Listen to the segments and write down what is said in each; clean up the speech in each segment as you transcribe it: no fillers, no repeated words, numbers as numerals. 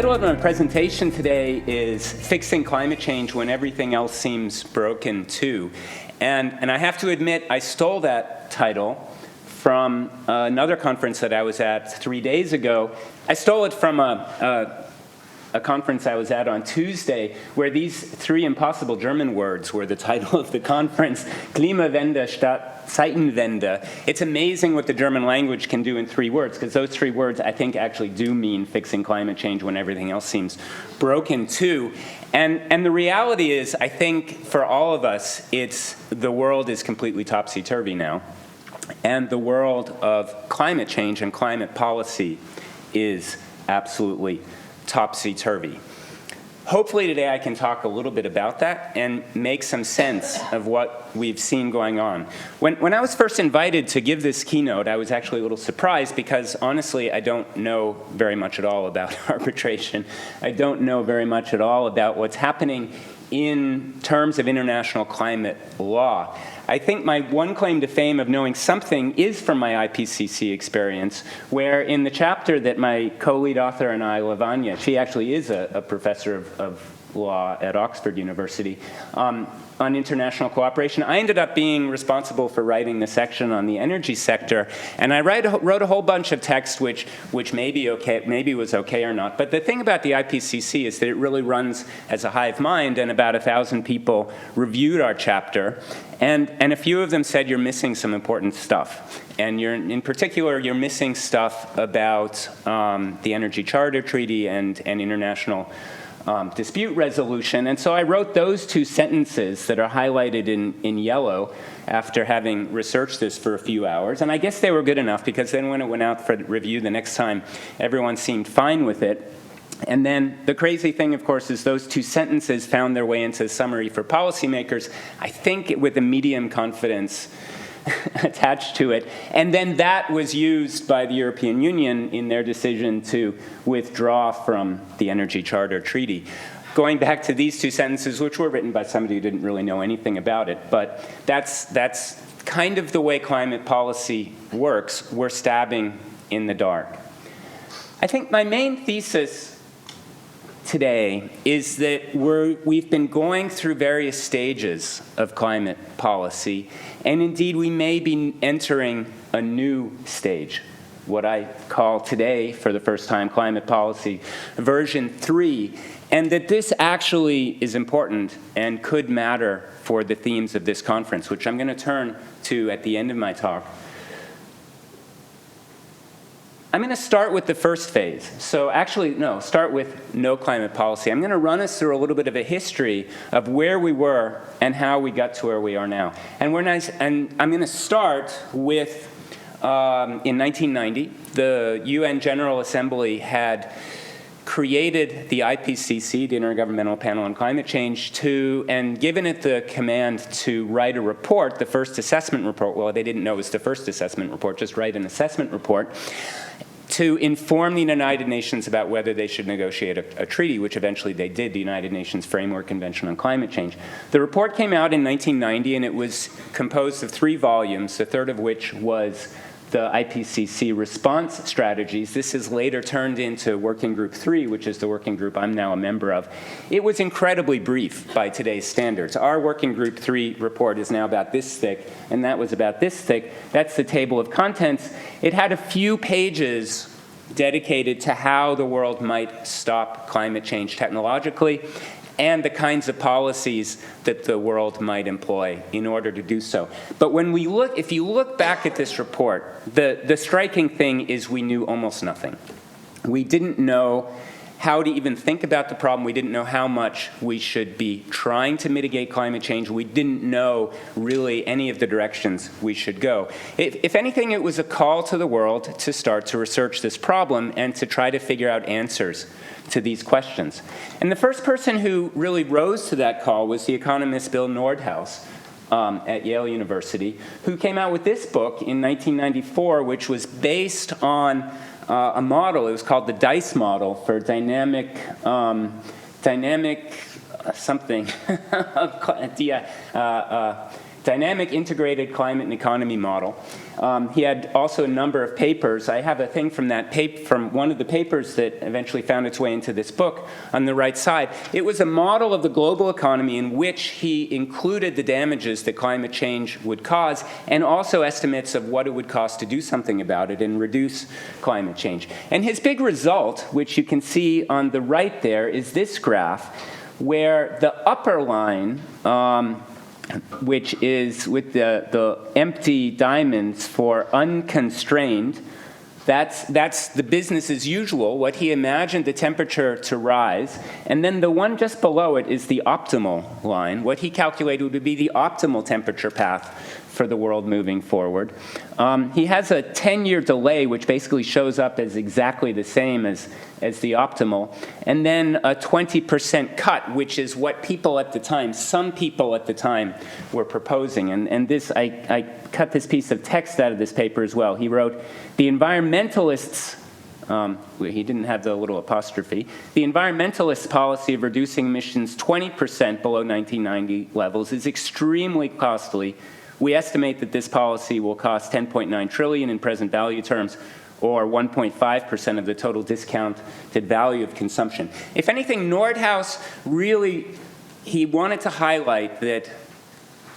title of my presentation today is Fixing Climate Change When Everything Else Seems Broken Too. And I have to admit, I stole that title from another conference that I was at 3 days ago. I stole it from a conference I was at on Tuesday, where these three impossible German words were the title of the conference: Klimawende statt Zeitenwende. It's amazing what the German language can do in 3 words, because those 3 words, I think, actually do mean fixing climate change when everything else seems broken too. And the reality is, I think, for all of us, it's the world is completely topsy-turvy now. And the world of climate change and climate policy is absolutely topsy-turvy. Hopefully today I can talk a little bit about that and make some sense of what we've seen going on. When I was first invited to give this keynote, I was actually a little surprised because, honestly, I don't know very much at all about arbitration. I don't know very much at all about what's happening in terms of international climate law. I think my one claim to fame of knowing something is from my IPCC experience, where in the chapter that my co-lead author and I, Lavanya, she actually is a professor of law at Oxford University, on international cooperation. I ended up being responsible for writing the section on the energy sector, and I wrote a whole bunch of text which maybe was okay or not. But the thing about the IPCC is that it really runs as a hive mind, and about 1,000 people reviewed our chapter, and a few of them said you're missing some important stuff. And in particular, you're missing stuff about the Energy Charter Treaty and international dispute resolution. And so I wrote those 2 sentences that are highlighted in yellow after having researched this for a few hours. And I guess they were good enough, because then when it went out for review the next time, everyone seemed fine with it. And then the crazy thing, of course, is those 2 sentences found their way into a summary for policymakers, I think with a medium confidence attached to it. And then that was used by the European Union in their decision to withdraw from the Energy Charter Treaty. Going back to these 2 sentences, which were written by somebody who didn't really know anything about it, but that's kind of the way climate policy works. We're stabbing in the dark. I think my main thesis today is that we've been going through various stages of climate policy, and indeed we may be entering a new stage, what I call today, for the first time, climate policy version 3, and that this actually is important and could matter for the themes of this conference, which I'm going to turn to at the end of my talk. I'm going to start with the first phase. So actually, no, start with no climate policy. I'm going to run us through a little bit of a history of where we were and how we got to where we are now. And I'm going to start with, in 1990, the UN General Assembly had created the IPCC, the Intergovernmental Panel on Climate Change, and given it the command to write a report, the first assessment report. Well, they didn't know it was the first assessment report, just write an assessment report, to inform the United Nations about whether they should negotiate a treaty, which eventually they did, the United Nations Framework Convention on Climate Change. The report came out in 1990, and it was composed of 3 volumes, the third of which was the IPCC response strategies. This is later turned into Working Group 3, which is the working group I'm now a member of. It was incredibly brief by today's standards. Our Working Group 3 report is now about this thick, and that was about this thick. That's the table of contents. It had a few pages dedicated to how the world might stop climate change technologically, and the kinds of policies that the world might employ in order to do so. But if you look back at this report, the striking thing is we knew almost nothing. We didn't know how to even think about the problem. We didn't know how much we should be trying to mitigate climate change. We didn't know really any of the directions we should go. If anything, it was a call to the world to start to research this problem and to try to figure out answers to these questions. And the first person who really rose to that call was the economist Bill Nordhaus at Yale University, who came out with this book in 1994, which was based on a model. It was called the DICE model for dynamic something. dynamic integrated climate and economy model. He had also a number of papers. I have a thing from that from one of the papers that eventually found its way into this book on the right side. It was a model of the global economy in which he included the damages that climate change would cause and also estimates of what it would cost to do something about it and reduce climate change. And his big result, which you can see on the right there, is this graph where the upper line, which is with the empty diamonds for unconstrained, that's the business as usual, what he imagined the temperature to rise. And then the one just below it is the optimal line, what he calculated would be the optimal temperature path for the world moving forward. He has a 10-year delay, which basically shows up as exactly the same as the optimal, and then a 20% cut, which is what people at the time, some people at the time, were proposing. And this, I cut this piece of text out of this paper as well. He wrote, the environmentalists, he didn't have the little apostrophe, the environmentalists' policy of reducing emissions 20% below 1990 levels is extremely costly. We estimate that this policy will cost $10.9 trillion in present value terms, or 1.5% of the total discounted value of consumption. If anything, Nordhaus really, he wanted to highlight that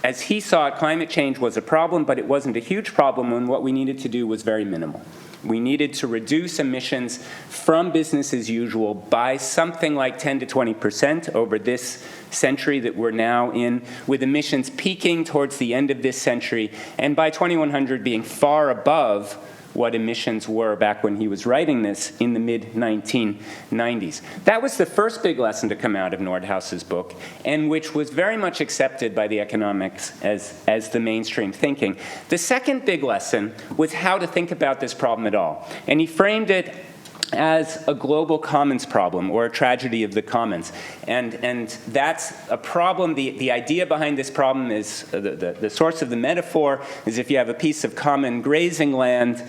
as he saw it, climate change was a problem, but it wasn't a huge problem, and what we needed to do was very minimal. We needed to reduce emissions from business as usual by something like 10 to 20% over this century that we're now in, with emissions peaking towards the end of this century, and by 2100 being far above what emissions were back when he was writing this in the mid-1990s. That was the first big lesson to come out of Nordhaus's book, and which was very much accepted by the economics as the mainstream thinking. The second big lesson was how to think about this problem at all. And he framed it as a global commons problem, or a tragedy of the commons. And that's a problem. The idea behind this problem is, the source of the metaphor is if you have a piece of common grazing land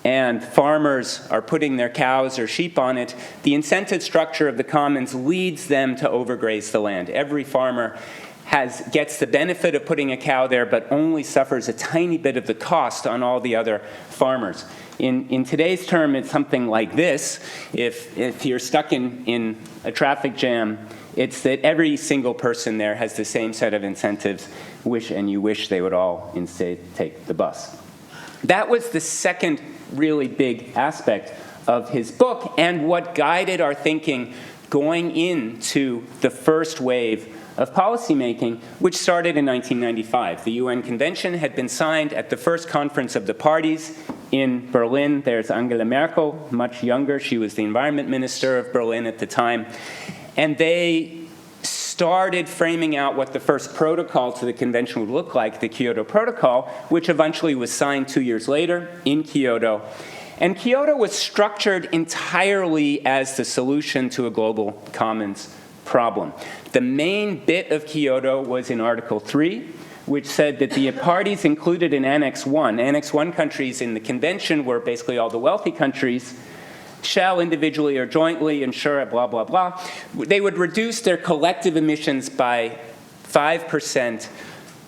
and farmers are putting their cows or sheep on it, the incentive structure of the commons leads them to overgraze the land. Every farmer gets the benefit of putting a cow there, but only suffers a tiny bit of the cost on all the other farmers. In today's term, it's something like this. If you're stuck in a traffic jam, it's that every single person there has the same set of incentives, and you wish they would all instead take the bus. That was the second really big aspect of his book, and what guided our thinking going into the first wave of policymaking, which started in 1995. The UN Convention had been signed at the first conference of the parties in Berlin. There's Angela Merkel, much younger. She was the environment minister of Berlin at the time. And they started framing out what the first protocol to the convention would look like, the Kyoto Protocol, which eventually was signed 2 years later in Kyoto. And Kyoto was structured entirely as the solution to a global commons problem. The main bit of Kyoto was in Article 3, which said that the parties included in Annex 1, Annex 1 countries in the convention were basically all the wealthy countries, shall individually or jointly ensure blah, blah, blah. They would reduce their collective emissions by 5%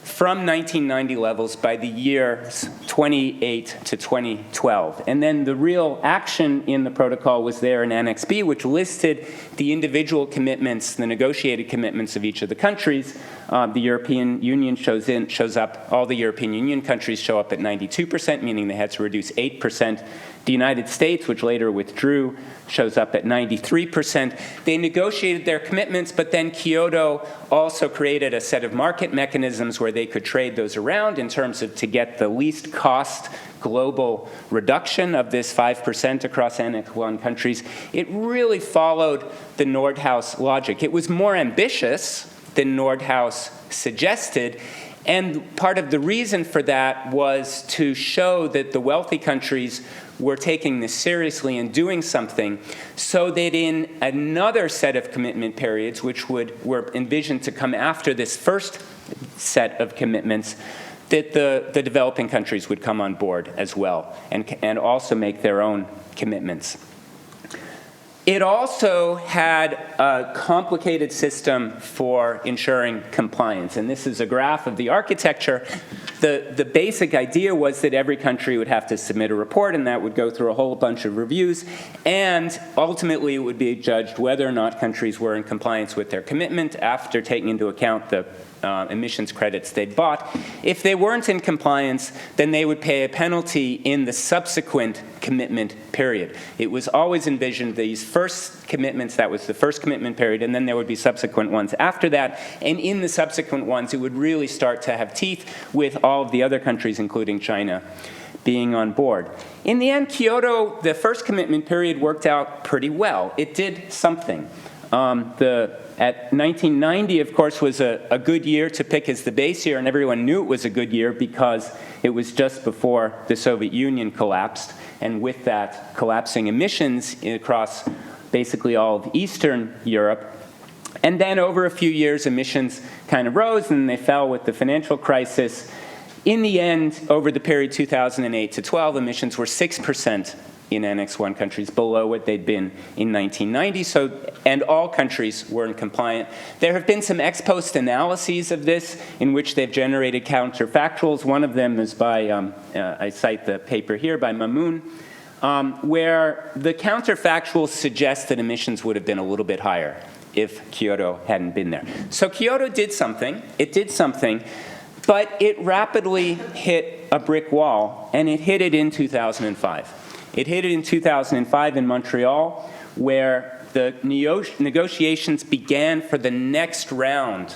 from 1990 levels by the years 28 to 2012. And then the real action in the protocol was there in Annex B, which listed the individual commitments, the negotiated commitments of each of the countries. The European Union shows up, all the European Union countries show up at 92%, meaning they had to reduce 8%. The United States, which later withdrew, shows up at 93%. They negotiated their commitments, but then Kyoto also created a set of market mechanisms where they could trade those around in terms of to get the least cost global reduction of this 5% across Annex 1 countries. It really followed the Nordhaus logic. It was more ambitious than Nordhaus suggested, and part of the reason for that was to show that the wealthy countries were taking this seriously and doing something, so that in another set of commitment periods, which were envisioned to come after this first set of commitments, that the developing countries would come on board as well and also make their own commitments. It also had a complicated system for ensuring compliance. And this is a graph of the architecture. The basic idea was that every country would have to submit a report, and that would go through a whole bunch of reviews. And ultimately, it would be judged whether or not countries were in compliance with their commitment after taking into account the emissions credits they'd bought. If they weren't in compliance, then they would pay a penalty in the subsequent commitment period. It was always envisioned these first commitments, that was the first commitment period, and then there would be subsequent ones after that. And in the subsequent ones, it would really start to have teeth with all of the other countries, including China, being on board. In the end, Kyoto, the first commitment period worked out pretty well. It did something. At 1990, of course, was a good year to pick as the base year, and everyone knew it was a good year because it was just before the Soviet Union collapsed, and with that, collapsing emissions across basically all of Eastern Europe. And then over a few years, emissions kind of rose, and they fell with the financial crisis. In the end, over the period 2008 to 12, emissions were 6% in Annex I countries, below what they'd been in 1990, and all countries weren't compliant. There have been some ex post analyses of this in which they've generated counterfactuals. One of them is by, I cite the paper here, by Mamoun, where the counterfactuals suggest that emissions would have been a little bit higher if Kyoto hadn't been there. So Kyoto did something, but it rapidly hit a brick wall, and it hit it in 2005. It hit it in 2005 in Montreal, where the negotiations began for the next round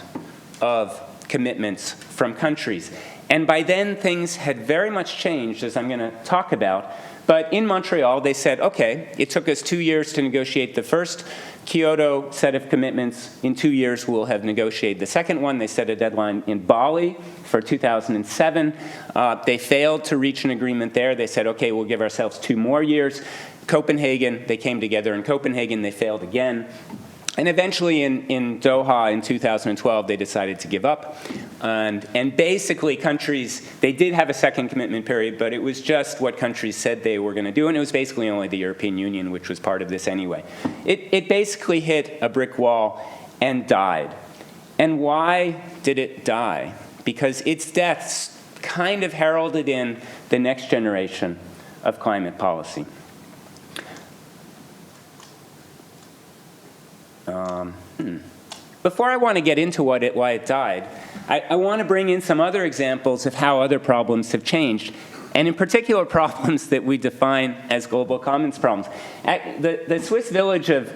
of commitments from countries. And by then, things had very much changed, as I'm going to talk about. But in Montreal, they said, okay, it took us 2 years to negotiate the first Kyoto set of commitments. In 2 years, we'll have negotiated the second one. They set a deadline in Bali for 2007. They failed to reach an agreement there. They said, okay, we'll give ourselves 2 more years. Copenhagen, they came together in Copenhagen. They failed again. And eventually in Doha in 2012, they decided to give up. And basically countries, they did have a second commitment period, but it was just what countries said they were going to do, and it was basically only the European Union, which was part of this anyway. It basically hit a brick wall and died. And why did it die? Because its deaths kind of heralded in the next generation of climate policy. Before I want to get into why it died, I want to bring in some other examples of how other problems have changed, and in particular problems that we define as global commons problems. At the Swiss village of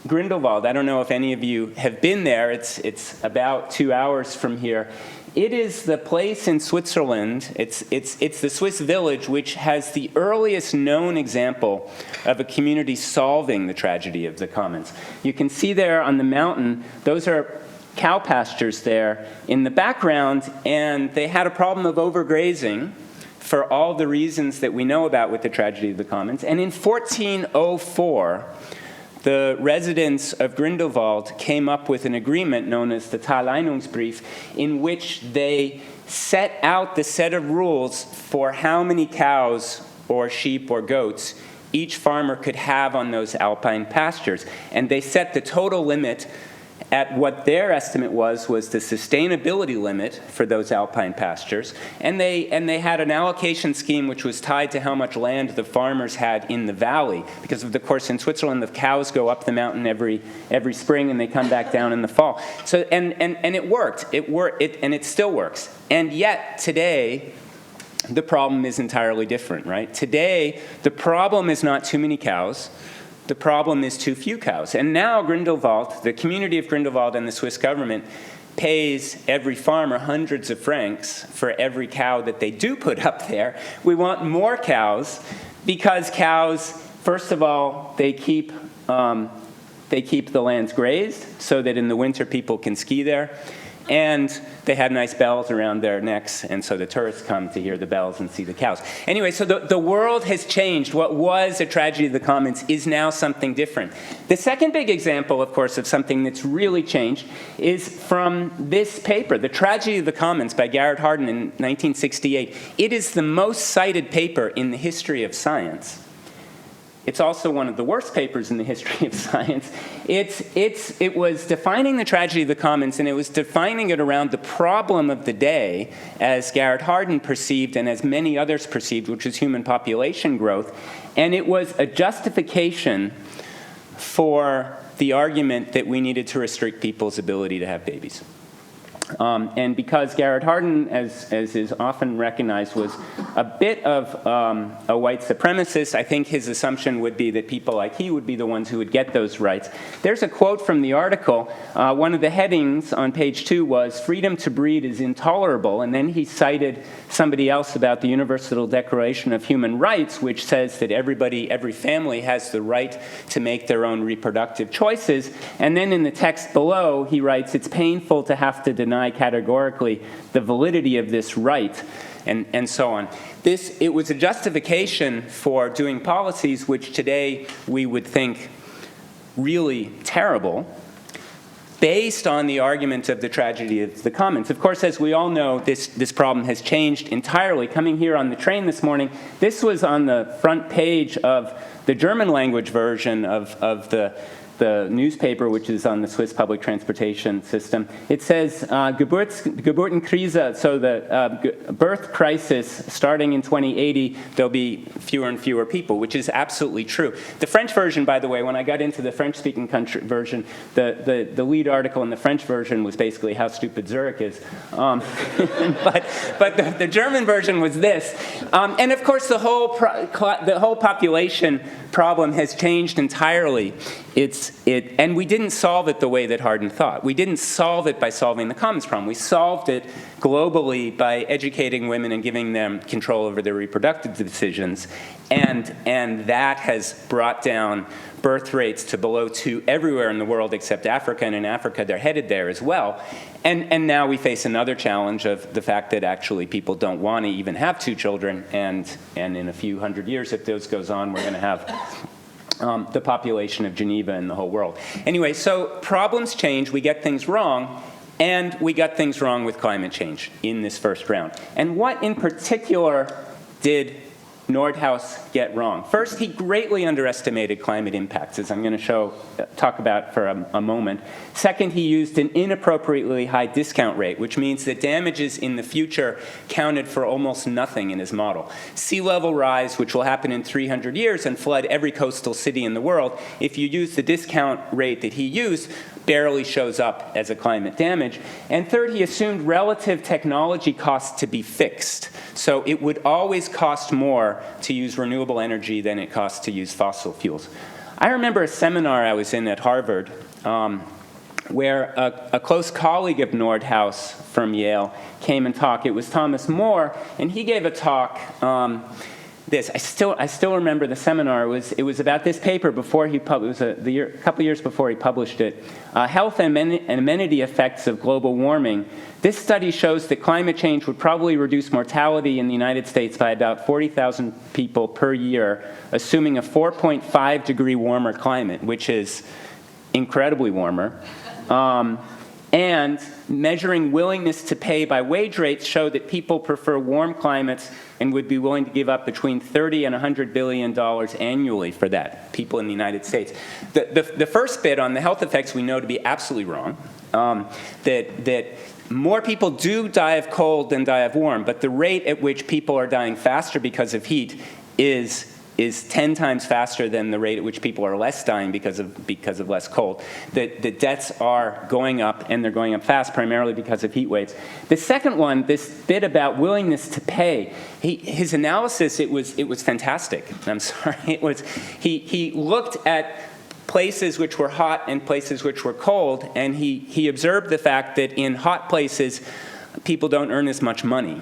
Grindelwald, I don't know if any of you have been there. It's about 2 hours from here. It is the place in Switzerland, it's the Swiss village which has the earliest known example of a community solving the tragedy of the commons. You can see there on the mountain, those are cow pastures there in the background, and they had a problem of overgrazing for all the reasons that we know about with the tragedy of the commons. And in 1404, the residents of Grindelwald came up with an agreement known as the Teileinungsbrief, in which they set out the set of rules for how many cows or sheep or goats each farmer could have on those alpine pastures. And they set the total limit at what their estimate was the sustainability limit for those alpine pastures. And they had an allocation scheme which was tied to how much land the farmers had in the valley. Because of course in Switzerland the cows go up the mountain every spring and they come back down in the fall. So and it worked. And it still works. And yet today the problem is entirely different, right? Today the problem is not too many cows. The problem is too few cows. And now Grindelwald, the community of Grindelwald and the Swiss government pays every farmer hundreds of francs for every cow that they do put up there. We want more cows because cows, first of all, they keep the lands grazed so that in the winter people can ski there. And they had nice bells around their necks, and so the tourists come to hear the bells and see the cows. Anyway, so the world has changed. What was a tragedy of the commons is now something different. The second big example, of course, of something that's really changed is from this paper, The Tragedy of the Commons by Garrett Hardin in 1968. It is the most cited paper in the history of science. It's also one of the worst papers in the history of science. It was defining the tragedy of the commons, and it was defining it around the problem of the day, as Garrett Hardin perceived and as many others perceived, which was human population growth. And it was a justification for the argument that we needed to restrict people's ability to have babies. And because Garrett Hardin, as is often recognized, was a bit of a white supremacist, I think his assumption would be that people like he would be the ones who would get those rights. There's a quote from the article. One of the headings on page 2 was, "Freedom to breed is intolerable," and then he cited somebody else about the Universal Declaration of Human Rights, which says that every family has the right to make their own reproductive choices. And then in the text below, he writes, "It's painful to have to deny categorically the validity of this right," and so on. It was a justification for doing policies which today we would think really terrible, based on the argument of the tragedy of the commons. Of course, as we all know, this problem has changed entirely. Coming here on the train this morning, this was on the front page of the German language version of the newspaper, which is on the Swiss public transportation system. It says Geburtenkrise, so the birth crisis starting in 2080, there'll be fewer and fewer people, which is absolutely true. The French version, by the way, when I got into the French-speaking country version, the lead article in the French version was basically how stupid Zurich is. But the German version was this. And of course, the whole population problem has changed entirely. And we didn't solve it the way that Hardin thought. We didn't solve it by solving the commons problem. We solved it globally by educating women and giving them control over their reproductive decisions. And that has brought down birth rates to below 2 everywhere in the world except Africa, and in Africa they're headed there as well. And now we face another challenge of the fact that actually people don't want to even have 2 children, and in a few hundred years, if this goes on, we're going to have the population of Geneva in the whole world. Anyway, so problems change, we get things wrong, and we got things wrong with climate change in this first round. And what in particular did Nordhaus get wrong? First, he greatly underestimated climate impacts, as I'm going to talk about for a moment. Second, he used an inappropriately high discount rate, which means that damages in the future counted for almost nothing in his model. Sea level rise, which will happen in 300 years and flood every coastal city in the world, if you use the discount rate that he used, barely shows up as a climate damage. And third, he assumed relative technology costs to be fixed. So it would always cost more to use renewable energy than it costs to use fossil fuels. I remember a seminar I was in at Harvard where a close colleague of Nordhaus from Yale came and talked. It was Thomas More, and he gave a talk. I still remember the seminar. It was about this paper before he published. It was a couple years before he published it. Health and amenity effects of global warming. This study shows that climate change would probably reduce mortality in the United States by about 40,000 people per year, assuming a 4.5 degree warmer climate, which is incredibly warmer. And measuring willingness to pay by wage rates showed that people prefer warm climates and would be willing to give up between $30 and $100 billion annually for that, people in the United States. The first bit on the health effects we know to be absolutely wrong, that more people do die of cold than die of warm, but the rate at which people are dying faster because of heat is 10 times faster than the rate at which people are less dying because of less cold. The deaths are going up, and they're going up fast, primarily because of heat waves. The second one, this bit about willingness to pay, his analysis, it was fantastic. I'm sorry. He looked at places which were hot and places which were cold, and he observed the fact that in hot places, people don't earn as much money.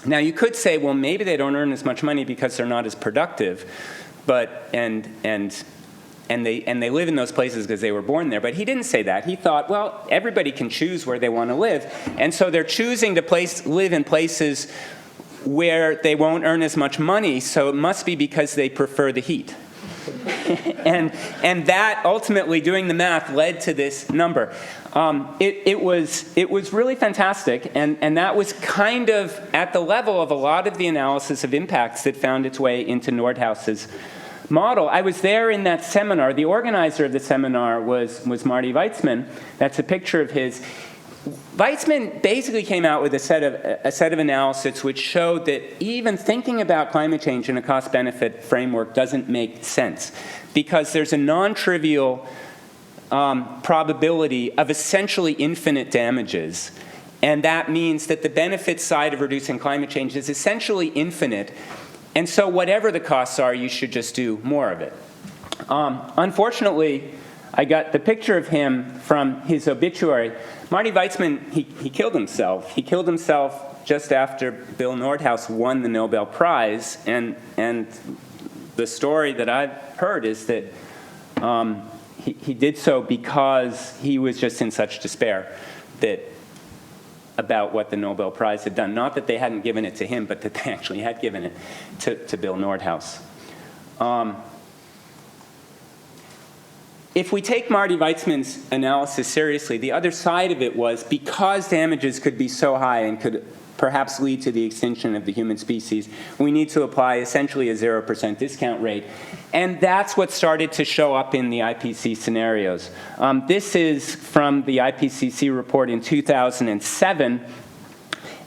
Now, you could say, well, maybe they don't earn as much money because they're not as productive, and they live in those places because they were born there. But he didn't say that. He thought, well, everybody can choose where they want to live, and so they're choosing to live in places where they won't earn as much money, so it must be because they prefer the heat. and that ultimately, doing the math, led to this number. It was really fantastic, and that was kind of at the level of a lot of the analysis of impacts that found its way into Nordhaus's model. I was there in that seminar. The organizer of the seminar was Marty Weitzman. That's a picture of his. Weitzman basically came out with a set of analysis which showed that even thinking about climate change in a cost-benefit framework doesn't make sense, because there's a non-trivial probability of essentially infinite damages. And that means that the benefit side of reducing climate change is essentially infinite. And so whatever the costs are, you should just do more of it. Unfortunately, I got the picture of him from his obituary. Marty Weitzman, he killed himself. He killed himself just after Bill Nordhaus won the Nobel Prize. And the story that I've heard is that he did so because he was just in such despair about what the Nobel Prize had done. Not that they hadn't given it to him, but that they actually had given it to Bill Nordhaus. If we take Marty Weitzman's analysis seriously, the other side of it was, because damages could be so high and could perhaps lead to the extinction of the human species, we need to apply essentially a 0% discount rate. And that's what started to show up in the IPCC scenarios. This is from the IPCC report in 2007.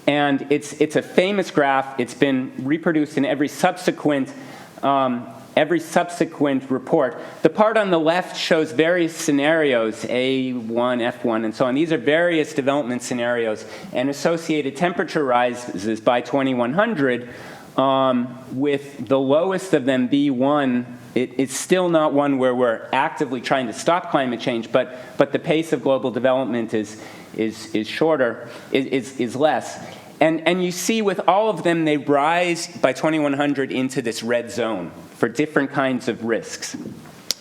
And it's a famous graph. It's been reproduced in every subsequent report. The part on the left shows various scenarios, A1, F1, and so on. These are various development scenarios and associated temperature rises by 2100, with the lowest of them, B1. It's still not one where we're actively trying to stop climate change, but the pace of global development is shorter, is less. And you see with all of them, they rise by 2100 into this red zone for different kinds of risks.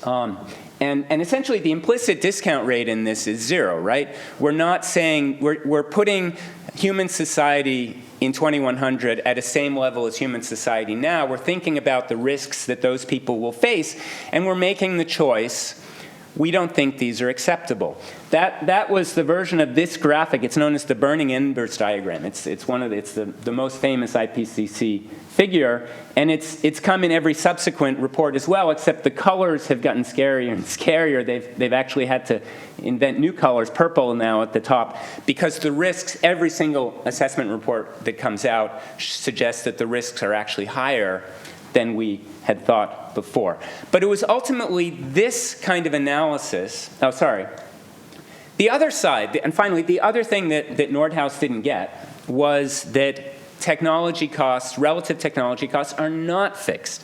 And essentially, the implicit discount rate in this is 0, right? We're not saying, we're putting human society in 2100 at a same level as human society now. We're thinking about the risks that those people will face, and we're making the choice. We don't think these are acceptable. That was the version of this graphic. It's known as the burning embers diagram. It's the most famous IPCC figure, and it's come in every subsequent report as well, except the colors have gotten scarier and scarier. They've actually had to invent new colors, purple now at the top, because the risks, every single assessment report that comes out suggests that the risks are actually higher than we had thought before. But it was ultimately this kind of analysis, the other side, and finally, the other thing that Nordhaus didn't get was that technology costs, relative technology costs, are not fixed.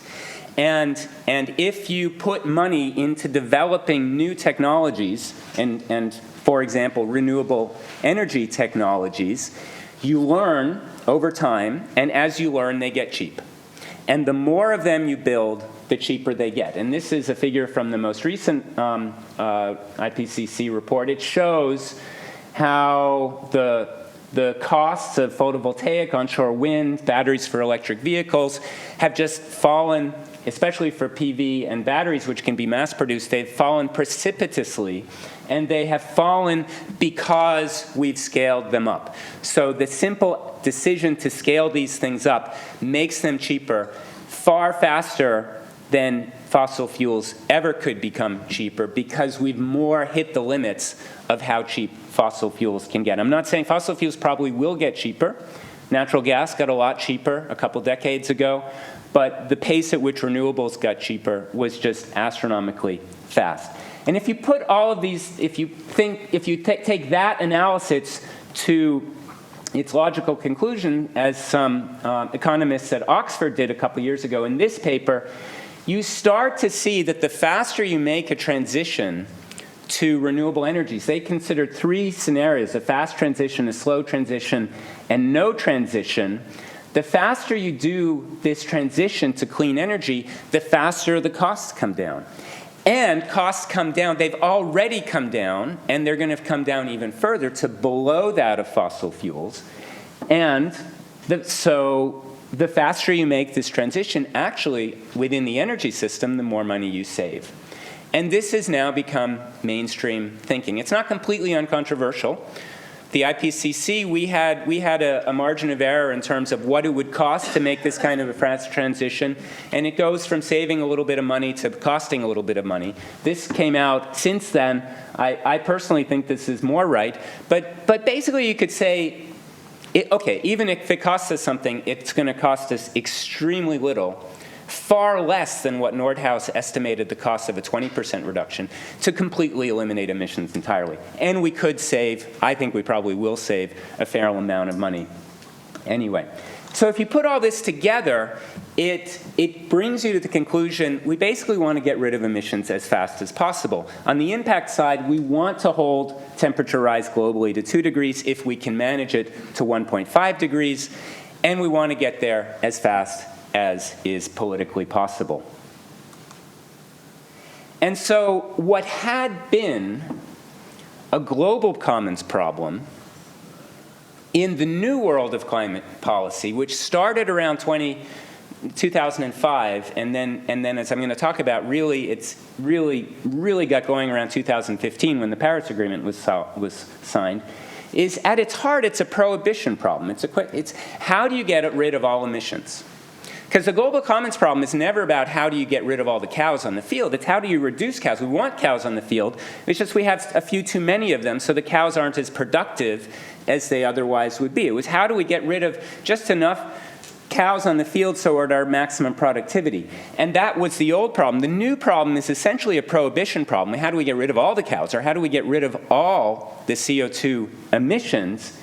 And if you put money into developing new technologies, and for example, renewable energy technologies, you learn over time, and as you learn, they get cheap. And the more of them you build, the cheaper they get. And this is a figure from the most recent IPCC report. It shows how the costs of photovoltaic, onshore wind, batteries for electric vehicles have just fallen, especially for PV and batteries, which can be mass-produced. They've fallen precipitously, and they have fallen because we've scaled them up. So the simple decision to scale these things up makes them cheaper far faster than fossil fuels ever could become cheaper, because we've more hit the limits of how cheap fossil fuels can get. I'm not saying fossil fuels probably will get cheaper. Natural gas got a lot cheaper a couple decades ago, but the pace at which renewables got cheaper was just astronomically fast. And if you put all of these, if you take that analysis to its logical conclusion, as some economists at Oxford did a couple years ago in this paper, you start to see that the faster you make a transition to renewable energies, they considered 3 scenarios: a fast transition, a slow transition, and no transition. The faster you do this transition to clean energy, the faster the costs come down. And costs come down, they've already come down, and they're going to come down even further to below that of fossil fuels. And so the faster you make this transition, actually, within the energy system, the more money you save. And this has now become mainstream thinking. It's not completely uncontroversial. the IPCC, we had a margin of error in terms of what it would cost to make this kind of a fast transition, and it goes from saving a little bit of money to costing a little bit of money. This came out since then. I personally think this is more right, but basically you could say, okay, even if it costs us something, it's going to cost us extremely little, far less than what Nordhaus estimated the cost of a 20% reduction, to completely eliminate emissions entirely. And we could save, I think we probably will save, a fair amount of money anyway. So if you put all this together, it brings you to the conclusion we basically want to get rid of emissions as fast as possible. On the impact side, we want to hold temperature rise globally to 2 degrees if we can manage it to 1.5 degrees, and we want to get there as fast as is politically possible. And so what had been a global commons problem in the new world of climate policy, which started around 2005, and then as I'm going to talk about, it's really got going around 2015 when the Paris Agreement was signed, is at its heart, it's a prohibition problem. It's how do you get rid of all emissions? Because the global commons problem is never about how do you get rid of all the cows on the field. It's how do you reduce cows. We want cows on the field. It's just we have a few too many of them, so the cows aren't as productive as they otherwise would be. It was how do we get rid of just enough cows on the field so we're at our maximum productivity. And that was the old problem. The new problem is essentially a prohibition problem. How do we get rid of all the cows, or how do we get rid of all the CO2 emissions?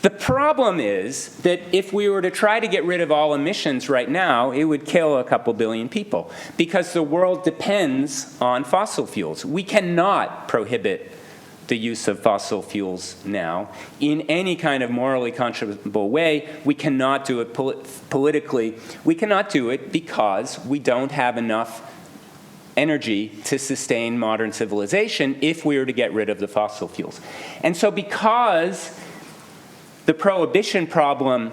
The problem is that if we were to try to get rid of all emissions right now, it would kill a couple billion people, because the world depends on fossil fuels. We cannot prohibit the use of fossil fuels now in any kind of morally conscionable way. We cannot do it politically. We cannot do it because we don't have enough energy to sustain modern civilization if we were to get rid of the fossil fuels. And so because the prohibition problem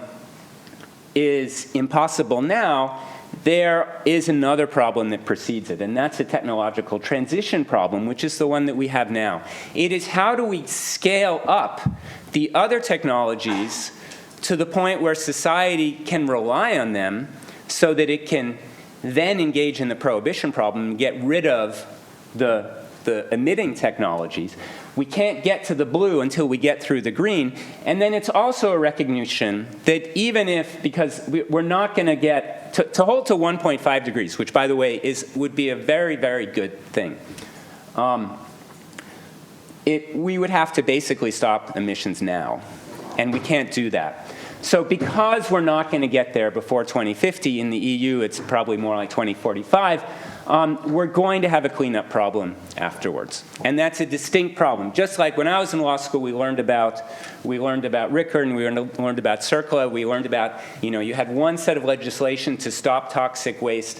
is impossible now, there is another problem that precedes it, and that's a technological transition problem, which is the one that we have now. It is how do we scale up the other technologies to the point where society can rely on them so that it can then engage in the prohibition problem and get rid of the emitting technologies. We can't get to the blue until we get through the green. And then it's also a recognition that even if, because we're not going to get, to hold to 1.5 degrees, which by the way would be a very, very good thing, we would have to basically stop emissions now. And we can't do that. So because we're not going to get there before 2050, in the EU it's probably more like 2045, we're going to have a cleanup problem afterwards. And that's a distinct problem. Just like when I was in law school, we learned about Rickard, and we learned about CERCLA. We learned about, you had one set of legislation to stop toxic waste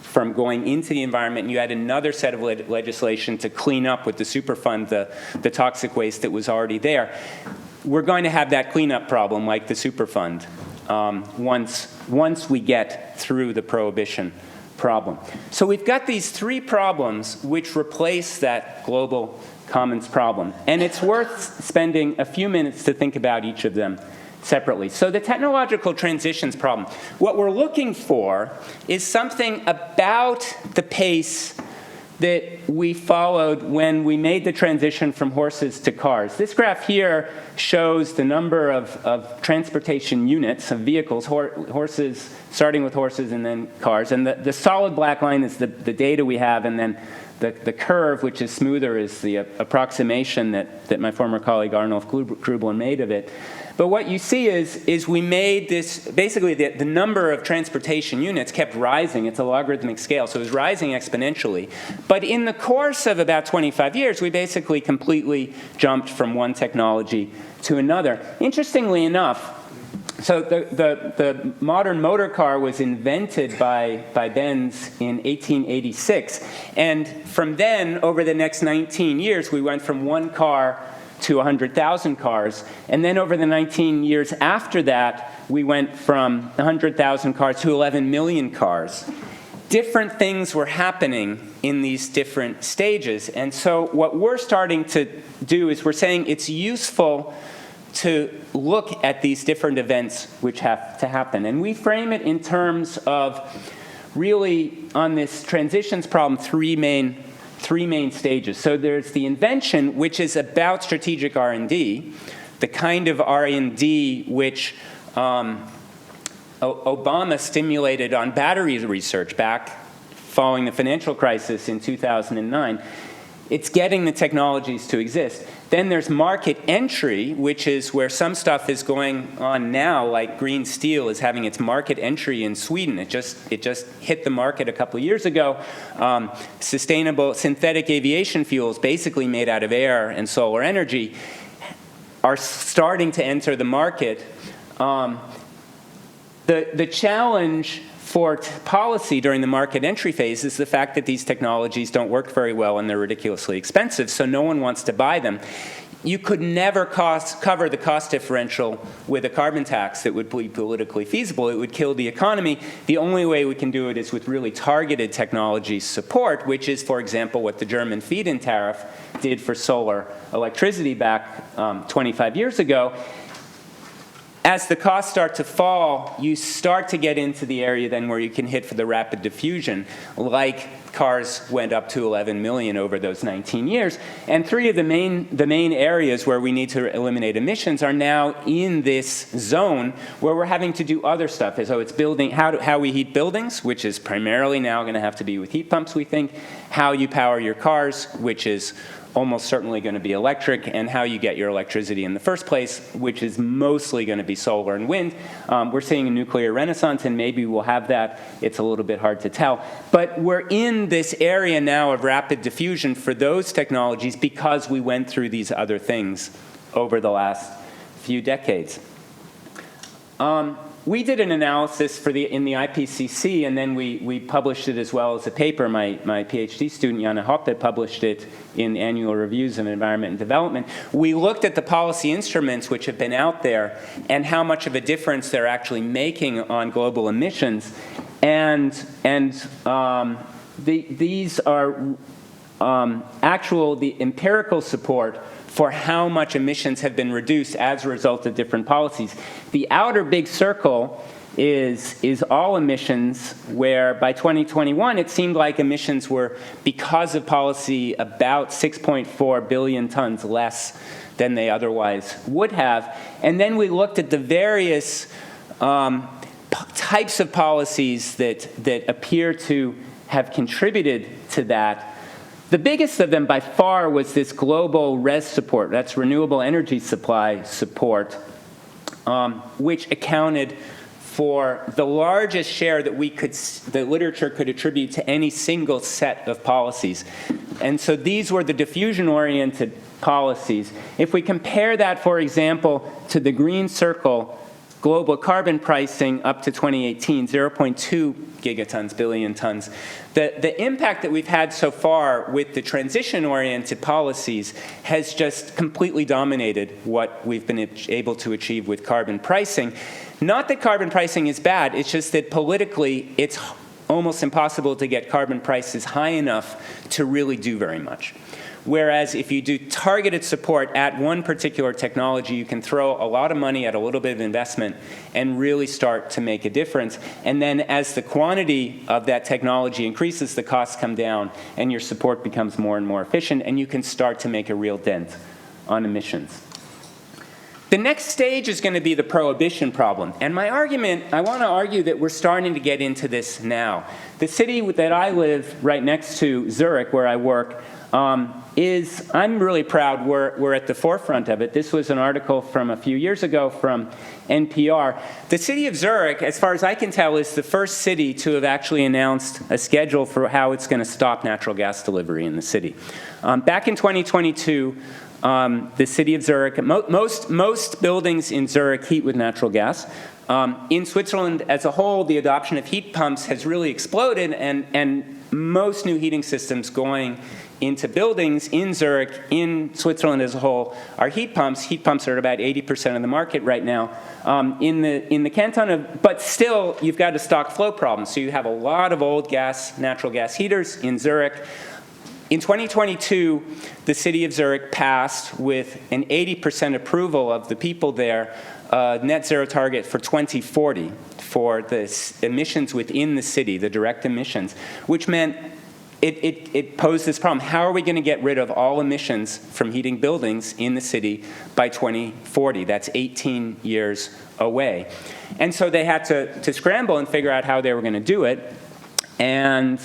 from going into the environment, and you had another set of legislation to clean up with the Superfund the toxic waste that was already there. We're going to have that cleanup problem like the Superfund once we get through the prohibition problem. So we've got these three problems which replace that global commons problem. And it's worth spending a few minutes to think about each of them separately. So the technological transitions problem, what we're looking for is something about the pace that we followed when we made the transition from horses to cars. This graph here shows the number of transportation units of vehicles, horses, starting with horses and then cars. And the solid black line is the data we have, and then the curve, which is smoother, is the approximation that my former colleague Arnulf Grubelin made of it. But what you see is we made this, basically the number of transportation units kept rising. It's a logarithmic scale, so it was rising exponentially. But in the course of about 25 years, we basically completely jumped from one technology to another. Interestingly enough, so the modern motor car was invented by Benz in 1886. And from then, over the next 19 years, we went from one car to 100,000 cars. And then over the 19 years after that, we went from 100,000 cars to 11 million cars. Different things were happening in these different stages. And so what we're starting to do is we're saying it's useful to look at these different events which have to happen. And we frame it in terms of really, on this transitions problem, three main stages. So there's the invention, which is about strategic R&D, the kind of R&D which Obama stimulated on battery research back following the financial crisis in 2009. It's getting the technologies to exist. Then there's market entry, which is where some stuff is going on now, like green steel is having its market entry in Sweden. It just hit the market a couple of years ago. Sustainable synthetic aviation fuels, basically made out of air and solar energy, are starting to enter the market. The challenge for policy during the market entry phase is the fact that these technologies don't work very well and they're ridiculously expensive, so no one wants to buy them. You could never cover the cost differential with a carbon tax that would be politically feasible. It would kill the economy. The only way we can do it is with really targeted technology support, which is, for example, what the German feed-in tariff did for solar electricity back 25 years ago. As the costs start to fall, you start to get into the area then where you can hit for the rapid diffusion, like cars went up to 11 million over those 19 years. And three of the main areas where we need to eliminate emissions are now in this zone where we're having to do other stuff. So it's building, how we heat buildings, which is primarily now going to have to be with heat pumps, we think, how you power your cars, which is almost certainly going to be electric, and how you get your electricity in the first place, which is mostly going to be solar and wind. We're seeing a nuclear renaissance, and maybe we'll have that. It's a little bit hard to tell. But we're in this area now of rapid diffusion for those technologies because we went through these other things over the last few decades. We did an analysis in the IPCC, and then we published it as well as a paper. My PhD student, Jana Hoppe, published it in Annual Reviews of Environment and Development. We looked at the policy instruments which have been out there and how much of a difference they're actually making on global emissions. These are the empirical support for how much emissions have been reduced as a result of different policies. The outer big circle is all emissions, where by 2021 it seemed like emissions were, because of policy, about 6.4 billion tons less than they otherwise would have. And then we looked at the various types of policies that appear to have contributed to that. The biggest of them by far was this global RES support, that's renewable energy supply support, which accounted for the largest share that literature could attribute to any single set of policies. And so these were the diffusion-oriented policies. If we compare that, for example, to the green circle, global carbon pricing up to 2018, 0.2 gigatons, billion tons. The impact that we've had so far with the transition-oriented policies has just completely dominated what we've been able to achieve with carbon pricing. Not that carbon pricing is bad, it's just that politically it's almost impossible to get carbon prices high enough to really do very much. Whereas if you do targeted support at one particular technology, you can throw a lot of money at a little bit of investment and really start to make a difference. And then as the quantity of that technology increases, the costs come down and your support becomes more and more efficient, and you can start to make a real dent on emissions. The next stage is going to be the prohibition problem. And my argument, I want to argue that we're starting to get into this now. The city that I live right next to, Zurich, where I work, I'm really proud we're at the forefront of it. This was an article from a few years ago from NPR. The city of Zurich, as far as I can tell, is the first city to have actually announced a schedule for how it's going to stop natural gas delivery in the city. Back in 2022, the city of Zurich, most buildings in Zurich heat with natural gas. In Switzerland as a whole, the adoption of heat pumps has really exploded, and most new heating systems going into buildings in Zurich, in Switzerland as a whole, are heat pumps. Heat pumps are at about 80% of the market right now. In the canton of, but still, you've got a stock flow problem. So you have a lot of old natural gas heaters in Zurich. In 2022, the city of Zurich passed, with an 80% approval of the people there, a net zero target for 2040 for the emissions within the city, the direct emissions, which meant it posed this problem. How are we going to get rid of all emissions from heating buildings in the city by 2040? That's 18 years away. And so they had to scramble and figure out how they were going to do it. And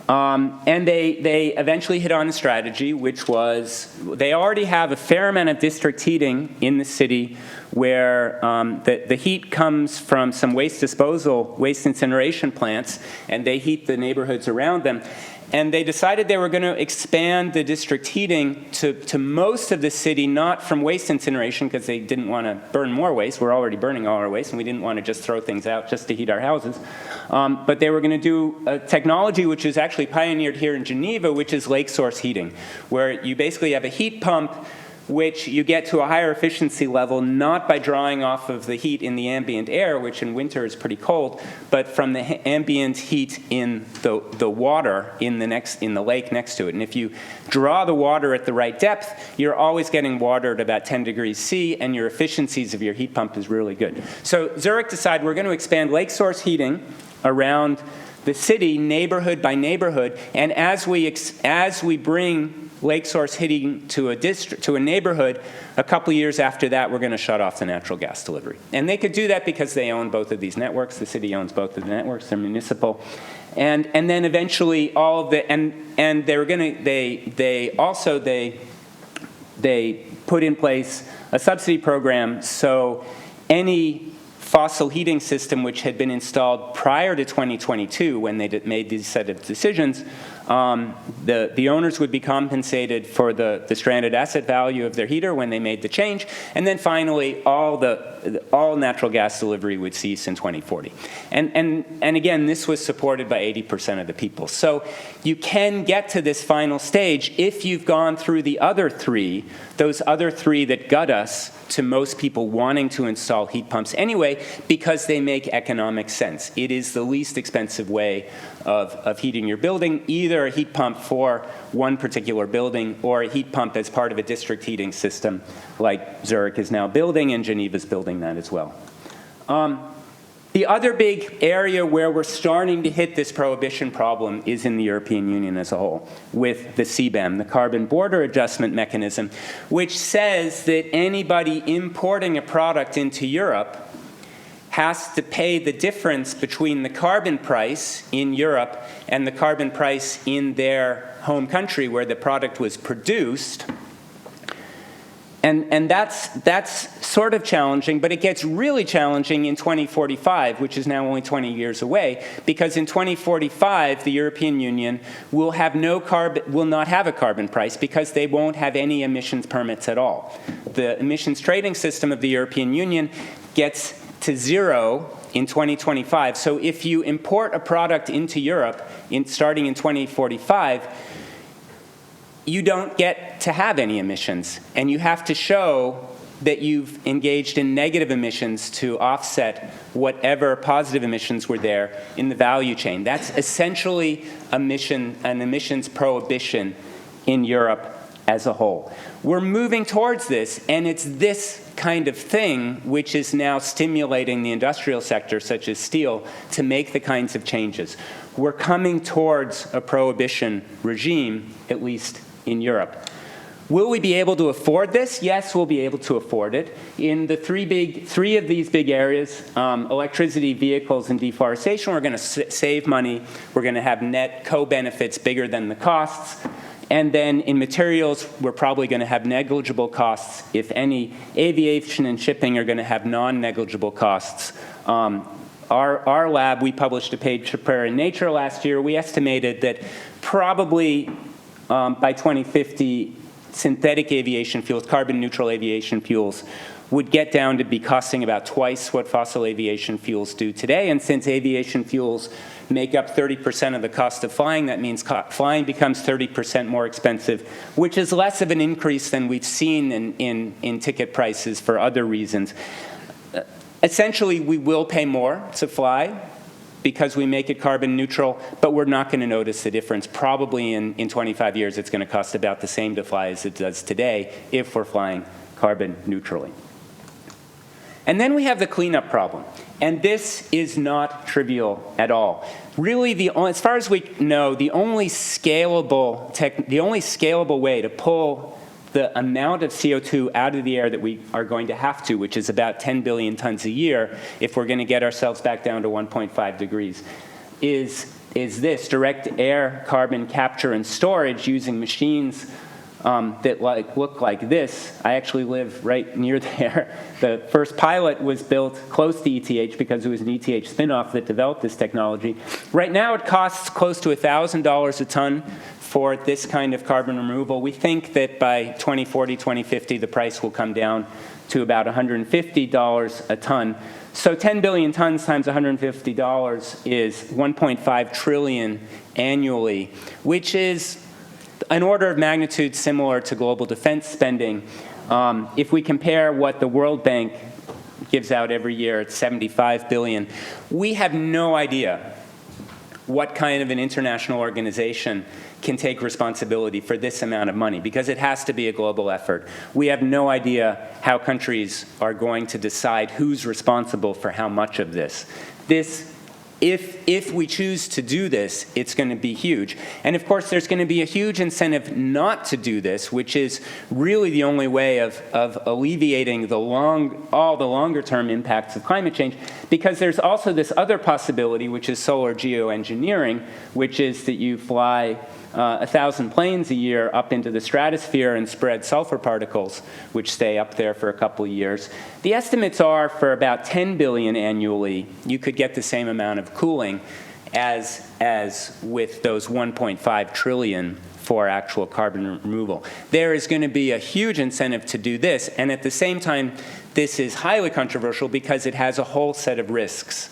they eventually hit on a strategy, which was they already have a fair amount of district heating in the city where the heat comes from some waste disposal, waste incineration plants, and they heat the neighborhoods around them. And they decided they were going to expand the district heating to most of the city, not from waste incineration, because they didn't want to burn more waste. We're already burning all our waste, and we didn't want to just throw things out just to heat our houses. But they were going to do a technology which is actually pioneered here in Geneva, which is lake source heating, where you basically have a heat pump which you get to a higher efficiency level, not by drawing off of the heat in the ambient air, which in winter is pretty cold, but from the ambient heat in the water in the lake next to it. And if you draw the water at the right depth, you're always getting water at about 10 degrees C, and your efficiencies of your heat pump is really good. So Zurich decided we're going to expand lake source heating around the city, neighborhood by neighborhood, and as we bring lake source heating to a neighborhood, a couple of years after that, we're going to shut off the natural gas delivery. And they could do that because they own both of these networks. The city owns both of the networks. They're municipal. And then eventually all of the, and they were going to, they put in place a subsidy program, so any fossil heating system which had been installed prior to 2022, when they made these set of decisions, the owners would be compensated for the stranded asset value of their heater when they made the change, and then finally all natural gas delivery would cease in 2040. And again, this was supported by 80% of the people. So you can get to this final stage if you've gone through the other three, those other three that gut us to most people wanting to install heat pumps anyway, because they make economic sense. It is the least expensive way of heating your building, either a heat pump for one particular building or a heat pump as part of a district heating system like Zurich is now building, and Geneva's building that as well. The other big area where we're starting to hit this prohibition problem is in the European Union as a whole, with the CBAM, the Carbon Border Adjustment Mechanism, which says that anybody importing a product into Europe has to pay the difference between the carbon price in Europe and the carbon price in their home country where the product was produced. And that's sort of challenging, but it gets really challenging in 2045, which is now only 20 years away, because in 2045, the European Union will not have a carbon price because they won't have any emissions permits at all. The emissions trading system of the European Union gets to zero in 2025. So if you import a product into Europe starting in 2045, you don't get to have any emissions, and you have to show that you've engaged in negative emissions to offset whatever positive emissions were there in the value chain. That's essentially an emissions prohibition in Europe as a whole. We're moving towards this, and it's this kind of thing which is now stimulating the industrial sector, such as steel, to make the kinds of changes. We're coming towards a prohibition regime, at least in Europe. Will we be able to afford this? Yes, we'll be able to afford it. In the three of these big areas, electricity, vehicles, and deforestation, we're going to save money. We're going to have net co-benefits bigger than the costs. And then in materials, we're probably going to have negligible costs, if any. Aviation and shipping are going to have non-negligible costs. Our lab, we published a paper in Nature last year. We estimated that probably by 2050, synthetic aviation fuels, carbon-neutral aviation fuels, would get down to be costing about twice what fossil aviation fuels do today. And since aviation fuels make up 30% of the cost of flying, that means flying becomes 30% more expensive, which is less of an increase than we've seen in ticket prices for other reasons. Essentially, we will pay more to fly, because we make it carbon neutral, but we're not going to notice the difference. Probably in 25 years, it's going to cost about the same to fly as it does today if we're flying carbon neutrally. And then we have the cleanup problem. And this is not trivial at all. Really, as far as we know, the only scalable way to pull the amount of CO2 out of the air that we are going to have to, which is about 10 billion tons a year, if we're going to get ourselves back down to 1.5 degrees, is this direct air carbon capture and storage using machines that look like this. I actually live right near there. The first pilot was built close to ETH because it was an ETH spinoff that developed this technology. Right now it costs close to $1,000 a ton for this kind of carbon removal. We think that by 2040, 2050, the price will come down to about $150 a ton. So 10 billion tons times $150 is 1.5 trillion annually, which is an order of magnitude similar to global defense spending. If we compare what the World Bank gives out every year, it's 75 billion. We have no idea what kind of an international organization can take responsibility for this amount of money, because it has to be a global effort. We have no idea how countries are going to decide who's responsible for how much of this. If we choose to do this, it's going to be huge. And of course, there's going to be a huge incentive not to do this, which is really the only way of alleviating all the longer-term impacts of climate change, because there's also this other possibility, which is solar geoengineering, which is that you fly 1,000 planes a year up into the stratosphere and spread sulfur particles, which stay up there for a couple of years. The estimates are for about 10 billion annually, you could get the same amount of cooling as with those 1.5 trillion for actual carbon removal. There is going to be a huge incentive to do this, and at the same time, this is highly controversial because it has a whole set of risks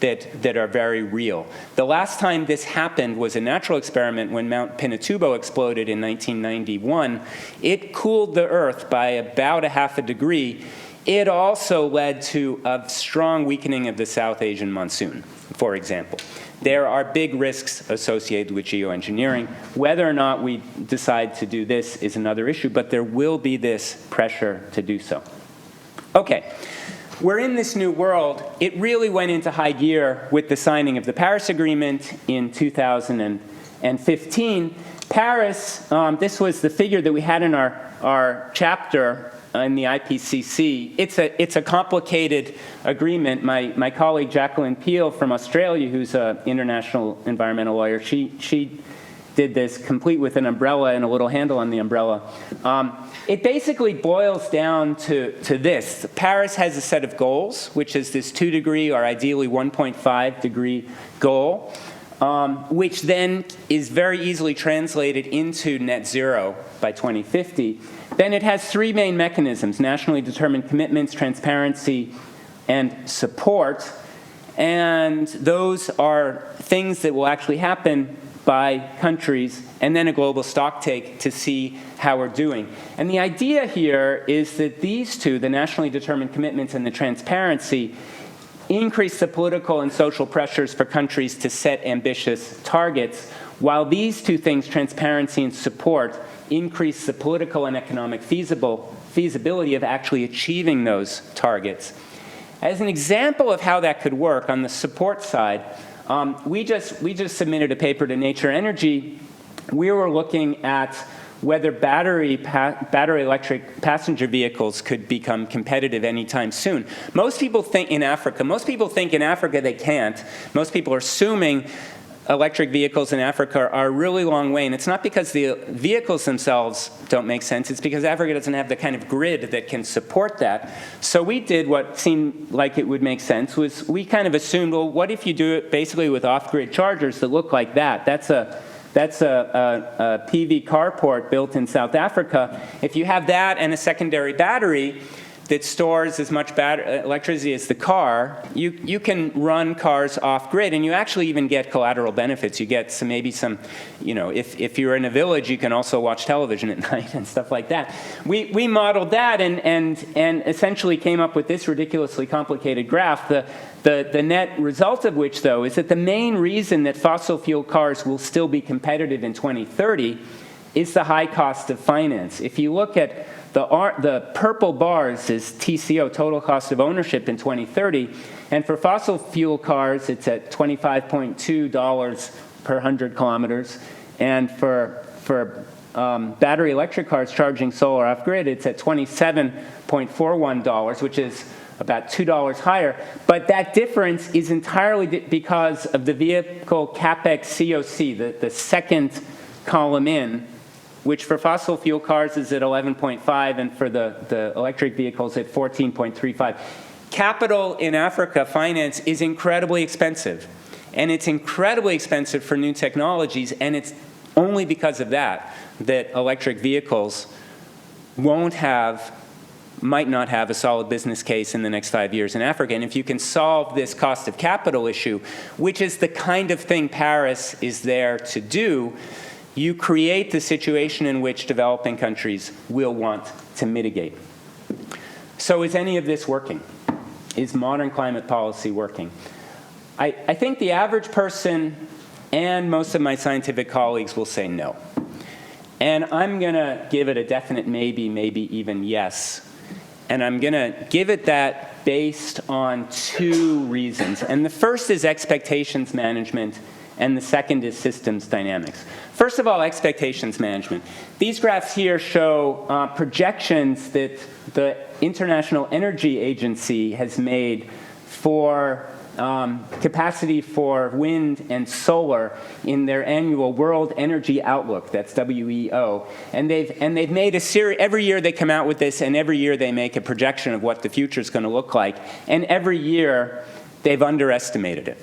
that are very real. The last time this happened was a natural experiment when Mount Pinatubo exploded in 1991. It cooled the Earth by about 0.5 degrees. It also led to a strong weakening of the South Asian monsoon, for example. There are big risks associated with geoengineering. Whether or not we decide to do this is another issue, but there will be this pressure to do so. Okay. We're in this new world. It really went into high gear with the signing of the Paris Agreement in 2015. Paris, this was the figure that we had in our chapter in the IPCC. It's a complicated agreement. My colleague Jacqueline Peel from Australia, who's an international environmental lawyer, she did this complete with an umbrella and a little handle on the umbrella. It basically boils down to this. Paris has a set of goals, which is this 2 degree or ideally 1.5 degree goal, which then is very easily translated into net zero by 2050. Then it has 3 main mechanisms: nationally determined commitments, transparency, and support. And those are things that will actually happen by countries, and then a global stocktake to see how we're doing. And the idea here is that these two, the nationally determined commitments and the transparency, increase the political and social pressures for countries to set ambitious targets, while these two things, transparency and support, increase the political and economic feasibility of actually achieving those targets. As an example of how that could work, on the support side, we just submitted a paper to Nature Energy. We were looking at whether battery electric passenger vehicles could become competitive anytime soon. Most people think in Africa they can't. Most people are assuming electric vehicles in Africa are a really long way, and it's not because the vehicles themselves don't make sense, it's because Africa doesn't have the kind of grid that can support that. So we did what seemed like it would make sense, was we kind of assumed, well, what if you do it basically with off-grid chargers that look like that? That's a PV carport built in South Africa. If you have that and a secondary battery, that stores as much electricity as the car, you can run cars off grid, and you actually even get collateral benefits. You get maybe some, if you're in a village, you can also watch television at night and stuff like that. We modeled that and essentially came up with this ridiculously complicated graph. The net result of which, though, is that the main reason that fossil fuel cars will still be competitive in 2030 is the high cost of finance. If you look at the purple bars is TCO, total cost of ownership, in 2030. And for fossil fuel cars, it's at $25.2 per 100 kilometers. And for battery electric cars charging solar off-grid, it's at $27.41, which is about $2 higher. But that difference is entirely because of the vehicle CapEx COC, the second column in, which for fossil fuel cars is at 11.5, and for the electric vehicles at 14.35. Capital in Africa, finance, is incredibly expensive. And it's incredibly expensive for new technologies, and it's only because of that electric vehicles might not have a solid business case in the next 5 years in Africa. And if you can solve this cost of capital issue, which is the kind of thing Paris is there to do, you create the situation in which developing countries will want to mitigate. So is any of this working? Is modern climate policy working? I think the average person and most of my scientific colleagues will say no. And I'm going to give it a definite maybe, maybe even yes. And I'm going to give it that based on two reasons. And the first is expectations management, and the second is systems dynamics. First of all, expectations management. These graphs here show projections that the International Energy Agency has made for capacity for wind and solar in their annual World Energy Outlook. That's WEO. And they've made a series. Every year they come out with this, and every year they make a projection of what the future is going to look like. And every year they've underestimated it.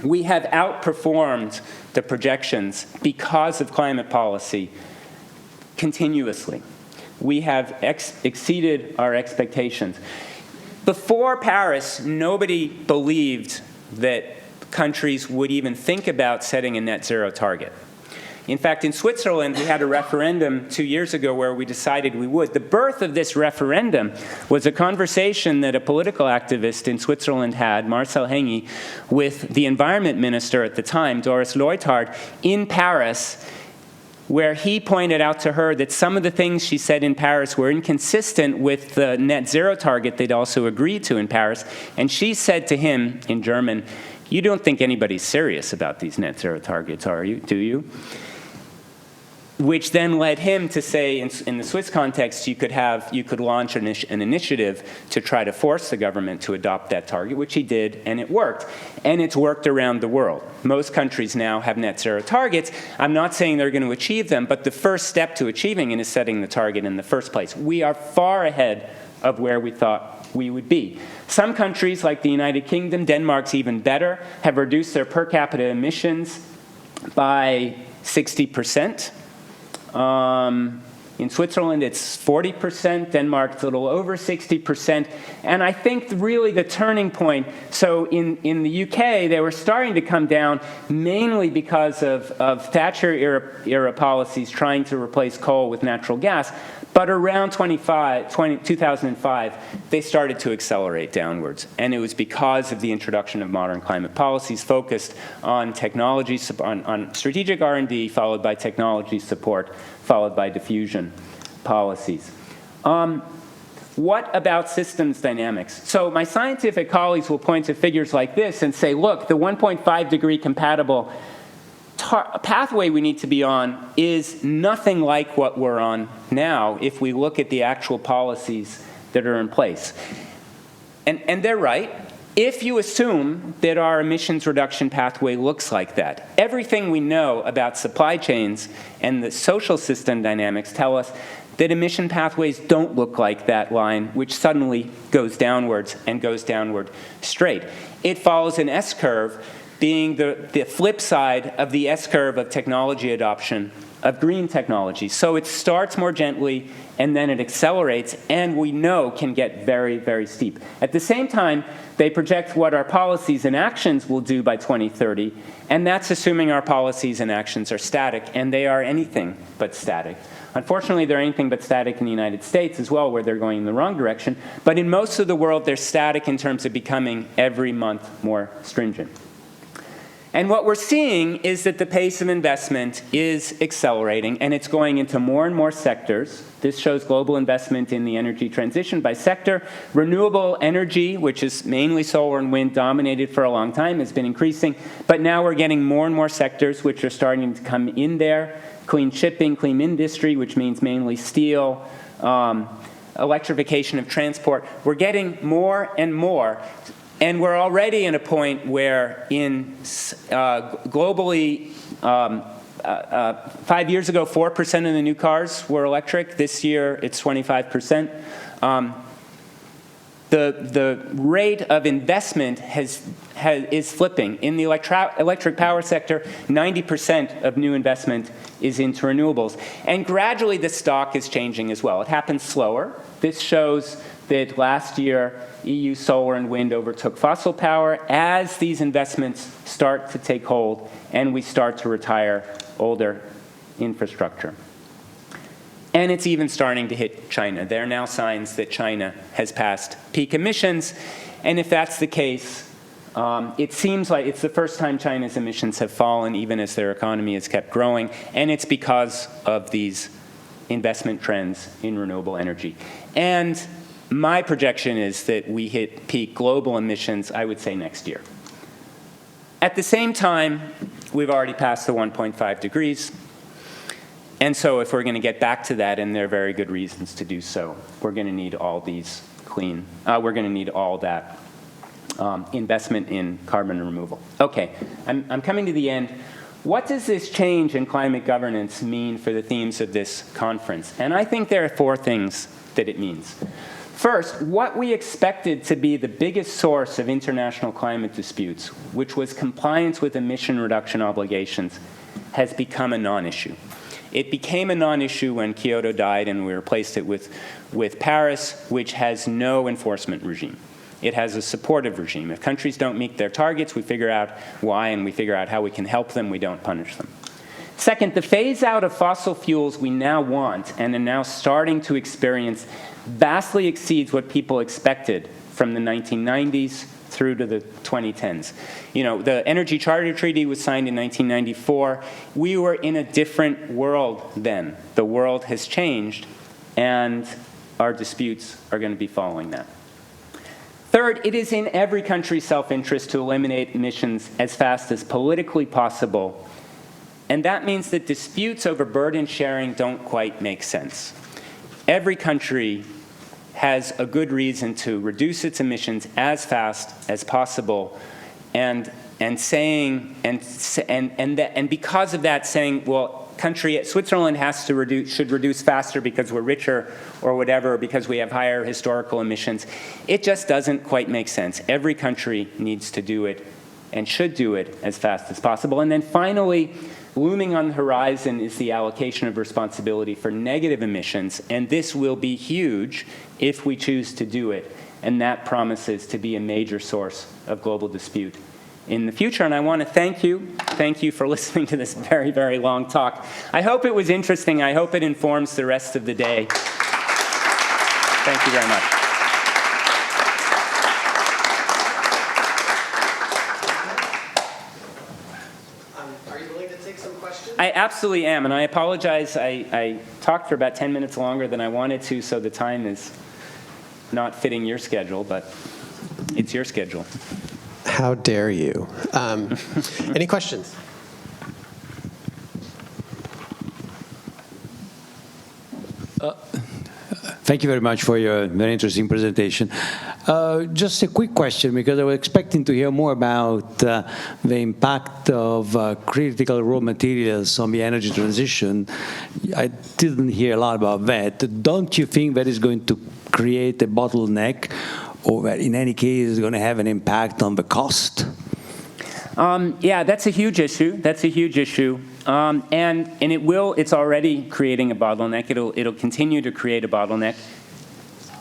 We have outperformed the projections because of climate policy continuously. We have exceeded our expectations. Before Paris, nobody believed that countries would even think about setting a net zero target. In fact, in Switzerland, we had a referendum 2 years ago where we decided we would. The birth of this referendum was a conversation that a political activist in Switzerland had, Marcel Hengy, with the environment minister at the time, Doris Leuthard, in Paris, where he pointed out to her that some of the things she said in Paris were inconsistent with the net zero target they'd also agreed to in Paris. And she said to him in German, "You don't think anybody's serious about these net zero targets, do you?" Which then led him to say, in the Swiss context, you could launch an initiative to try to force the government to adopt that target, which he did, and it worked. And it's worked around the world. Most countries now have net zero targets. I'm not saying they're going to achieve them, but the first step to achieving it is setting the target in the first place. We are far ahead of where we thought we would be. Some countries, like the United Kingdom, Denmark's even better, have reduced their per capita emissions by 60%. In Switzerland, it's 40%. Denmark, it's a little over 60%. And I think really the turning point, so in the UK, they were starting to come down mainly because of Thatcher era policies trying to replace coal with natural gas. But around 2005, they started to accelerate downwards. And it was because of the introduction of modern climate policies focused on technology, on strategic R&D, followed by technology support, followed by diffusion policies. What about systems dynamics? So my scientific colleagues will point to figures like this and say, look, the 1.5 degree compatible pathway we need to be on is nothing like what we're on now if we look at the actual policies that are in place. And they're right. If you assume that our emissions reduction pathway looks like that, everything we know about supply chains and the social system dynamics tell us that emission pathways don't look like that line, which suddenly goes downwards and goes downward straight. It follows an S-curve, being the flip side of the S-curve of technology adoption of green technology. So it starts more gently, and then it accelerates, and we know can get very, very steep. At the same time, they project what our policies and actions will do by 2030, and that's assuming our policies and actions are static, and they are anything but static. Unfortunately, they're anything but static in the United States as well, where they're going in the wrong direction. But in most of the world, they're static in terms of becoming every month more stringent. And what we're seeing is that the pace of investment is accelerating, and it's going into more and more sectors. This shows global investment in the energy transition by sector. Renewable energy, which is mainly solar and wind, dominated for a long time, has been increasing. But now we're getting more and more sectors which are starting to come in there. Clean shipping, clean industry, which means mainly steel, electrification of transport. We're getting more and more. And we're already in a point where globally, 5 years ago, 4% of the new cars were electric. This year, it's 25%. The rate of investment is flipping. In the electric power sector, 90% of new investment is into renewables. And gradually, the stock is changing as well. It happens slower. This shows that last year, EU solar and wind overtook fossil power as these investments start to take hold and we start to retire older infrastructure. And it's even starting to hit China. There are now signs that China has passed peak emissions. And if that's the case, it seems like it's the first time China's emissions have fallen, even as their economy has kept growing. And it's because of these investment trends in renewable energy. And my projection is that we hit peak global emissions, I would say, next year. At the same time, we've already passed the 1.5 degrees. And so if we're going to get back to that, and there are very good reasons to do so, we're going to need all these we're going to need all that investment in carbon removal. Okay, I'm coming to the end. What does this change in climate governance mean for the themes of this conference? And I think there are 4 things that it means. First, what we expected to be the biggest source of international climate disputes, which was compliance with emission reduction obligations, has become a non-issue. It became a non-issue when Kyoto died, and we replaced it with Paris, which has no enforcement regime. It has a supportive regime. If countries don't meet their targets, we figure out why, and we figure out how we can help them. We don't punish them. Second, the phase-out of fossil fuels we now want and are now starting to experience vastly exceeds what people expected from the 1990s through to the 2010s. You know, the Energy Charter Treaty was signed in 1994. We were in a different world then. The world has changed, and our disputes are going to be following that. Third, it is in every country's self-interest to eliminate emissions as fast as politically possible. And that means that disputes over burden sharing don't quite make sense. Every country has a good reason to reduce its emissions as fast as possible, and because of that, saying, well, Switzerland should reduce faster because we're richer or whatever, because we have higher historical emissions. It just doesn't quite make sense. Every country needs to do it and should do it as fast as possible. And then finally, looming on the horizon is the allocation of responsibility for negative emissions, and this will be huge if we choose to do it, and that promises to be a major source of global dispute in the future. And I want to thank you for listening to this very, very long talk. I hope it was interesting. I hope it informs the rest of the day. Thank you very much. I absolutely am, and I apologize. I talked for about 10 minutes longer than I wanted to, so the time is not fitting your schedule, but it's your schedule. How dare you? Any questions? Thank you very much for your very interesting presentation. Just a quick question, because I was expecting to hear more about the impact of critical raw materials on the energy transition. I didn't hear a lot about that. Don't you think that is going to create a bottleneck, or that in any case is going to have an impact on the cost? Yeah, that's a huge issue. That's a huge issue. and it's already creating a bottleneck. It'll continue to create a bottleneck.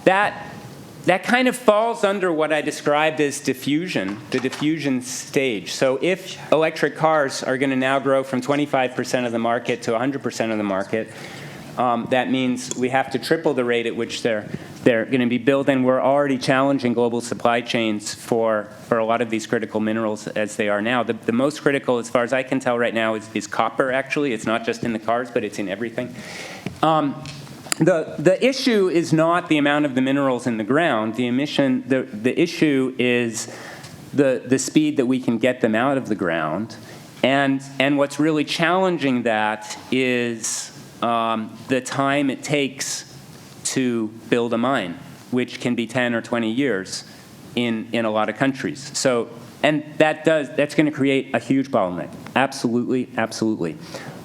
That kind of falls under what I described as diffusion, the diffusion stage. So if electric cars are going to now grow from 25% of the market to 100% of the market, that means we have to triple the rate at which they're going to be built, and we're already challenging global supply chains for a lot of these critical minerals as they are now. The most critical, as far as I can tell right now, is copper, actually. It's not just in the cars, but it's in everything. The issue is not the amount of the minerals in the ground. The issue is the speed that we can get them out of the ground. And what's really challenging that is the time it takes to build a mine, which can be 10 or 20 years in a lot of countries. So, and that's going to create a huge bottleneck. Absolutely, absolutely.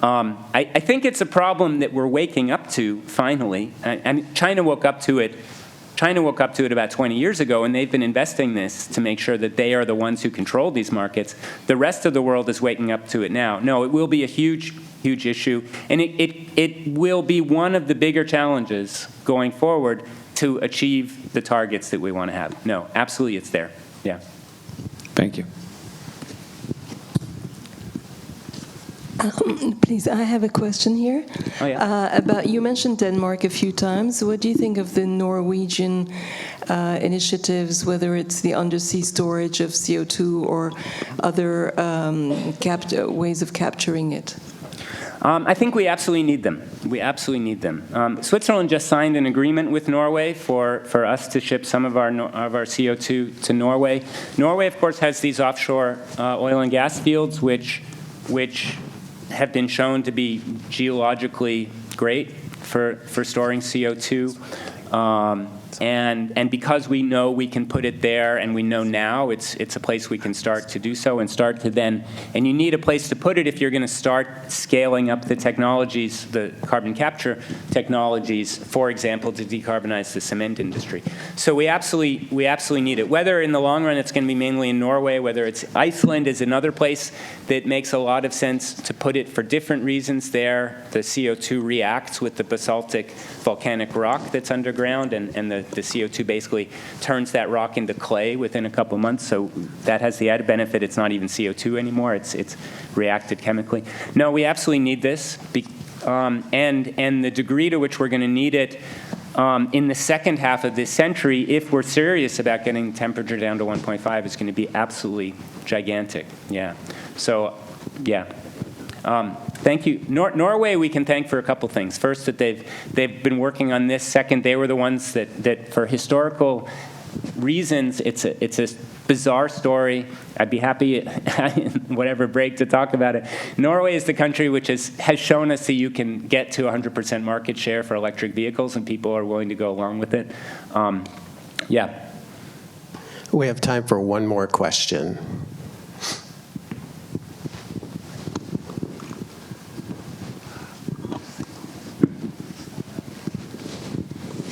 I think it's a problem that we're waking up to finally. And China woke up to it. China woke up to it about 20 years ago, and they've been investing this to make sure that they are the ones who control these markets. The rest of the world is waking up to it now. No, it will be a huge issue, and it will be one of the bigger challenges going forward to achieve the targets that we want to have. No, absolutely, it's there. Yeah. Thank you. Please, I have a question here. Oh, yeah. About, you mentioned Denmark a few times. What do you think of the Norwegian initiatives, whether it's the undersea storage of CO2 or other ways of capturing it? I think we absolutely need them. We absolutely need them. Switzerland just signed an agreement with Norway for us to ship some of our CO2 to Norway. Norway, of course, has these offshore oil and gas fields, which have been shown to be geologically great for storing CO2. And because we know we can put it there, and we know now it's a place we can start to do so, and start to then, and you need a place to put it if you're going to start scaling up the technologies, the carbon capture technologies, for example, to decarbonize the cement industry. So we absolutely need it. Whether in the long run it's going to be mainly in Norway, whether it's Iceland is another place that makes a lot of sense to put it for different reasons there. The CO2 reacts with the basaltic volcanic rock that's underground, and the CO2 basically turns that rock into clay within a couple months. So that has the added benefit. It's not even CO2 anymore. It's reacted chemically. No, we absolutely need this. And the degree to which we're going to need it in the second half of this century, if we're serious about getting the temperature down to 1.5, is going to be absolutely gigantic. Yeah. So, yeah. Thank you. Norway we can thank for a couple things. First, that they've been working on this. Second, they were the ones that for historical reasons, it's a bizarre story. I'd be happy whatever break to talk about it. Norway is the country which has shown us that you can get to 100% market share for electric vehicles, and people are willing to go along with it. Yeah. We have time for one more question.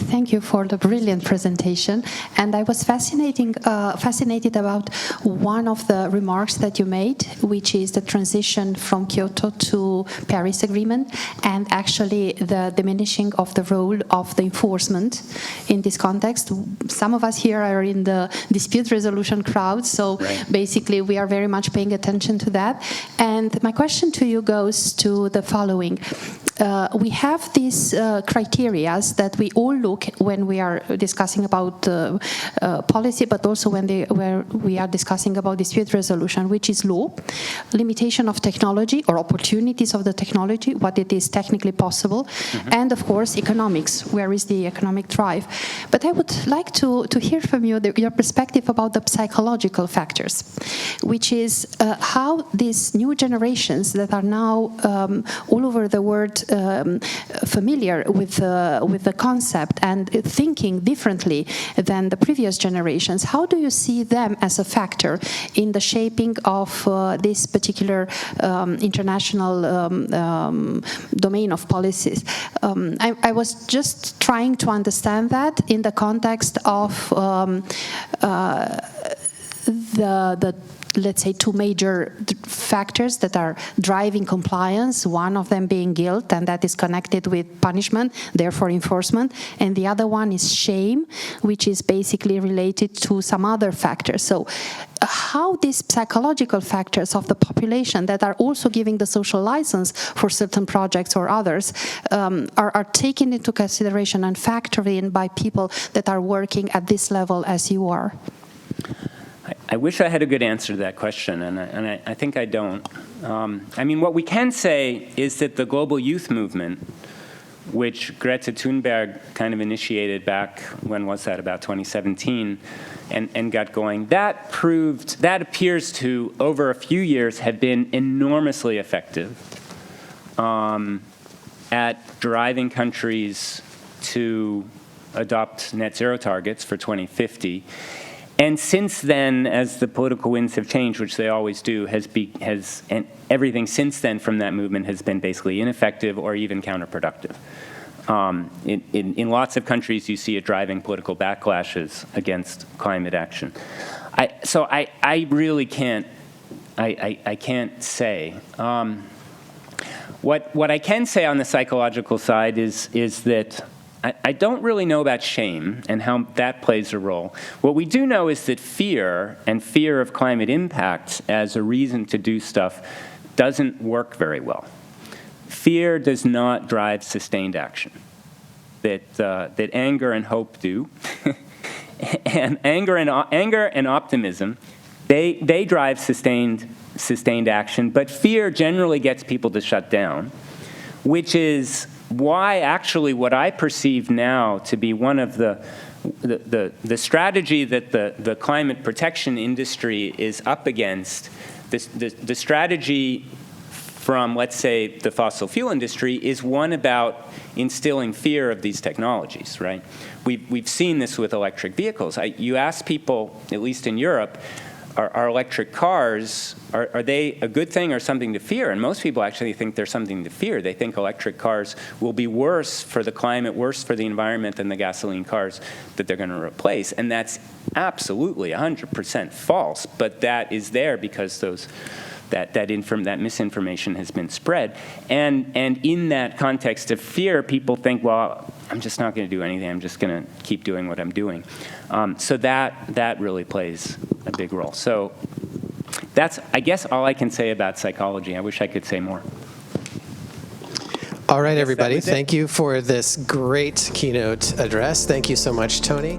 Thank you for the brilliant presentation. And I was fascinated about one of the remarks that you made, which is the transition from Kyoto to Paris Agreement, and actually the diminishing of the role of the enforcement in this context. Some of us here are in the dispute resolution crowd, so basically we are very much paying attention to that. And my question to you goes to the following. We have these criteria that we all look when we are discussing about policy, but also where we are discussing about dispute resolution, which is law, limitation of technology or opportunities of the technology, what it is technically possible, and of course economics, where is the economic drive. But I would like to hear from you your perspective about the psychological factors, which is how these new generations that are now all over the world familiar with the concept and thinking differently than the previous generations. How do you see them as a factor in the shaping of this particular international domain of policies? I was just trying to understand that in the context of the let's say, two major factors that are driving compliance, one of them being guilt, and that is connected with punishment, therefore enforcement, and the other one is shame, which is basically related to some other factors. So how these psychological factors of the population that are also giving the social license for certain projects or others are taken into consideration and factored in by people that are working at this level as you are? I wish I had a good answer to that question, and I think I don't. I mean, what we can say is that the global youth movement, which Greta Thunberg kind of initiated back, when was that, about 2017, and got going, that appears to, over a few years, have been enormously effective at driving countries to adopt net zero targets for 2050. And since then, as the political winds have changed, which they always do, and everything since then from that movement has been basically ineffective or even counterproductive. In lots of countries, you see it driving political backlashes against climate action. So I really can't. I can't say. What I can say on the psychological side is that I don't really know about shame and how that plays a role. What we do know is that fear and fear of climate impacts as a reason to do stuff doesn't work very well. Fear does not drive sustained action. That anger and hope do. And anger and optimism, they drive sustained action, but fear generally gets people to shut down, which is why actually what I perceive now to be one of the strategy that the climate protection industry is up against, the strategy from, let's say, the fossil fuel industry is one about instilling fear of these technologies, right? We've seen this with electric vehicles. You ask people, at least in Europe, are electric cars, are they a good thing or something to fear? And most people actually think they're something to fear. They think electric cars will be worse for the climate, worse for the environment than the gasoline cars that they're going to replace. And that's absolutely 100% false, but that is there because that misinformation has been spread. And in that context of fear, people think, well, I'm just not going to do anything. I'm just going to keep doing what I'm doing. So that really plays a big role. So that's, I guess, all I can say about psychology. I wish I could say more. All right, everybody. Thank you for this great keynote address. Thank you so much, Tony.